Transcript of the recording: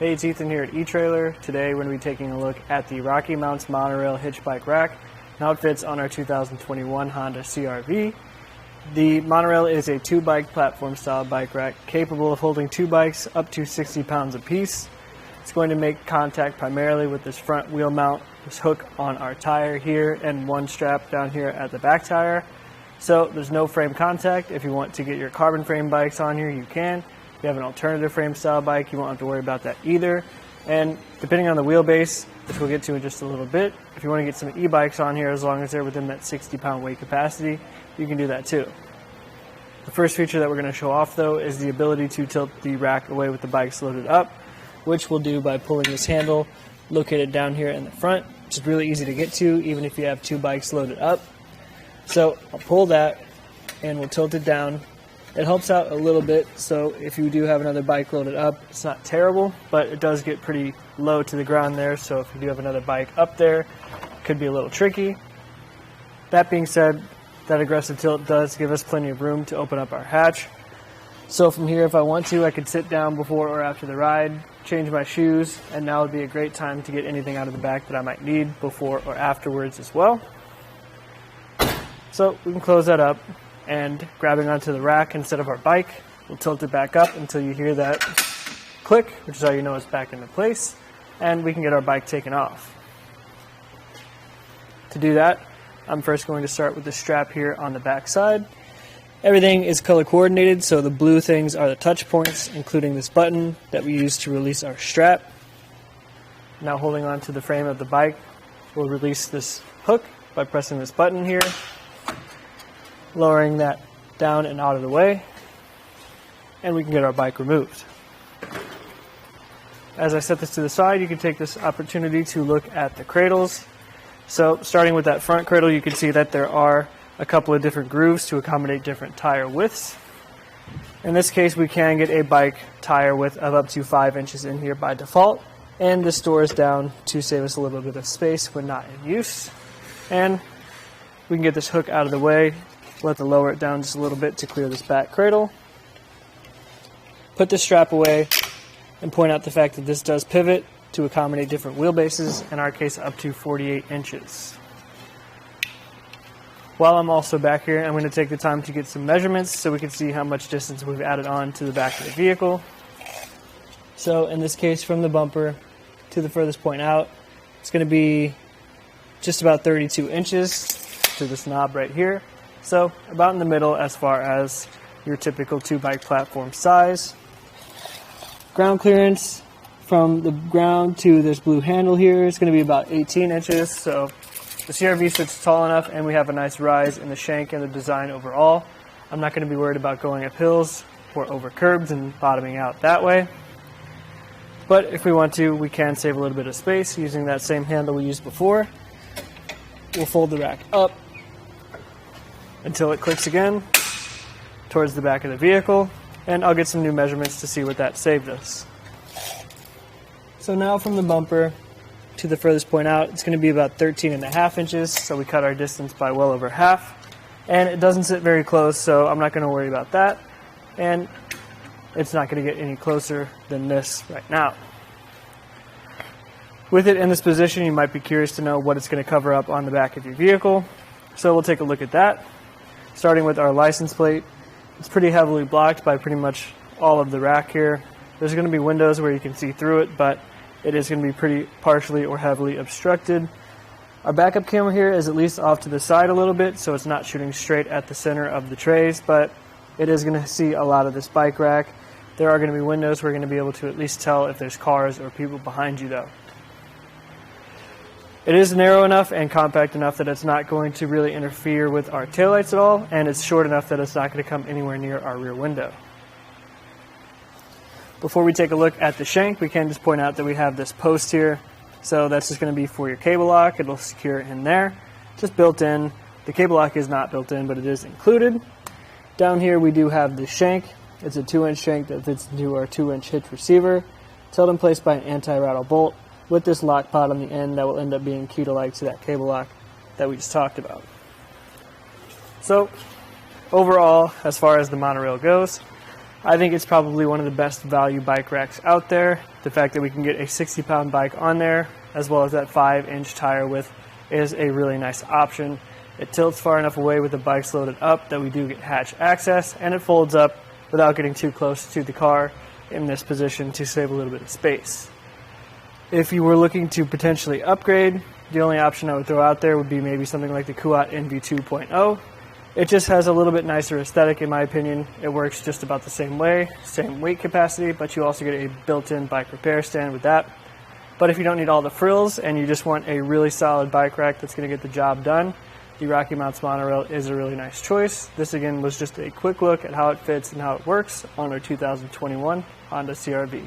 Hey, it's Ethan here at eTrailer. Today we're going to be taking a look at the RockyMounts MonoRail Hitch Bike Rack and how it fits on our 2021 Honda CR-V. The MonoRail is a 2-bike platform style bike rack capable of holding 2 bikes up to 60 pounds apiece. It's going to make contact primarily with this front wheel mount, this hook on our tire here, and one strap down here at the back tire. So there's no frame contact. If you want to get your carbon frame bikes on here, you can. If you have an alternative frame style bike, you won't have to worry about that either. And depending on the wheelbase, which we'll get to in just a little bit, if you want to get some e-bikes on here, as long as they're within that 60-pound weight capacity, you can do that too. The first feature that we're going to show off though is the ability to tilt the rack away with the bikes loaded up, which we'll do by pulling this handle located down here in the front, which is really easy to get to even if you have 2 bikes loaded up. So I'll pull that and we'll tilt it down. It helps out a little bit, so if you do have another bike loaded up, it's not terrible, but it does get pretty low to the ground there, so if you do have another bike up there, it could be a little tricky. That being said, that aggressive tilt does give us plenty of room to open up our hatch. So from here, if I want to, I could sit down before or after the ride, change my shoes, and now would be a great time to get anything out of the back that I might need before or afterwards as well. So we can close that up, and grabbing onto the rack instead of our bike, we'll tilt it back up until you hear that click, which is how you know it's back into place, and we can get our bike taken off. To do that, I'm first going to start with the strap here on the back side. Everything is color coordinated, so the blue things are the touch points, including this button that we use to release our strap. Now holding on to the frame of the bike, we'll release this hook by pressing this button here, lowering that down and out of the way, and we can get our bike removed. As I set this to the side, you can take this opportunity to look at the cradles. So starting with that front cradle, you can see that there are a couple of different grooves to accommodate different tire widths. In this case, we can get a bike tire width of up to 5 inches in here by default, and this stores down to save us a little bit of space when not in use. And we can get this hook out of the way. We'll have to lower it down just a little bit to clear this back cradle. Put this strap away and point out the fact that this does pivot to accommodate different wheelbases, in our case up to 48 inches. While I'm also back here, I'm going to take the time to get some measurements so we can see how much distance we've added on to the back of the vehicle. So in this case, from the bumper to the furthest point out, it's going to be just about 32 inches to this knob right here. So about in the middle as far as your typical 2-bike platform size. Ground clearance from the ground to this blue handle here is going to be about 18 inches. So the CR-V sits tall enough, and we have a nice rise in the shank and the design overall. I'm not going to be worried about going up hills or over curbs and bottoming out that way. But if we want to, we can save a little bit of space using that same handle we used before. We'll fold the rack up until it clicks again towards the back of the vehicle, and I'll get some new measurements to see what that saved us. So now from the bumper to the furthest point out, it's going to be about 13.5 inches, so we cut our distance by well over half, and it doesn't sit very close, so I'm not going to worry about that, and it's not going to get any closer than this right now. With it in this position, you might be curious to know what it's going to cover up on the back of your vehicle, so we'll take a look at that. Starting with our license plate, it's pretty heavily blocked by pretty much all of the rack here. There's going to be windows where you can see through it, but it is going to be pretty partially or heavily obstructed. Our backup camera here is at least off to the side a little bit, so it's not shooting straight at the center of the trays, but it is going to see a lot of this bike rack. There are going to be windows where we're going to be able to at least tell if there's cars or people behind you though. It is narrow enough and compact enough that it's not going to really interfere with our taillights at all, and it's short enough that it's not going to come anywhere near our rear window. Before we take a look at the shank, we can just point out that we have this post here. So that's just going to be for your cable lock. It'll secure in there, just built in. The cable lock is not built in, but it is included. Down here we do have the shank. It's a 2-inch shank that fits into our 2-inch hitch receiver. It's held in place by an anti-rattle bolt with this lock pod on the end that will end up being key-to-like to that cable lock that we just talked about. So overall, as far as the monorail goes, I think it's probably one of the best value bike racks out there. The fact that we can get a 60-pound bike on there, as well as that 5-inch tire width, is a really nice option. It tilts far enough away with the bikes loaded up that we do get hatch access, and it folds up without getting too close to the car in this position to save a little bit of space. If you were looking to potentially upgrade, the only option I would throw out there would be maybe something like the Kuat NV 2.0. It just has a little bit nicer aesthetic in my opinion. It works just about the same way, same weight capacity, but you also get a built-in bike repair stand with that. But if you don't need all the frills and you just want a really solid bike rack that's going to get the job done, the RockyMounts MonoRail is a really nice choice. This again was just a quick look at how it fits and how it works on our 2021 Honda CR-V.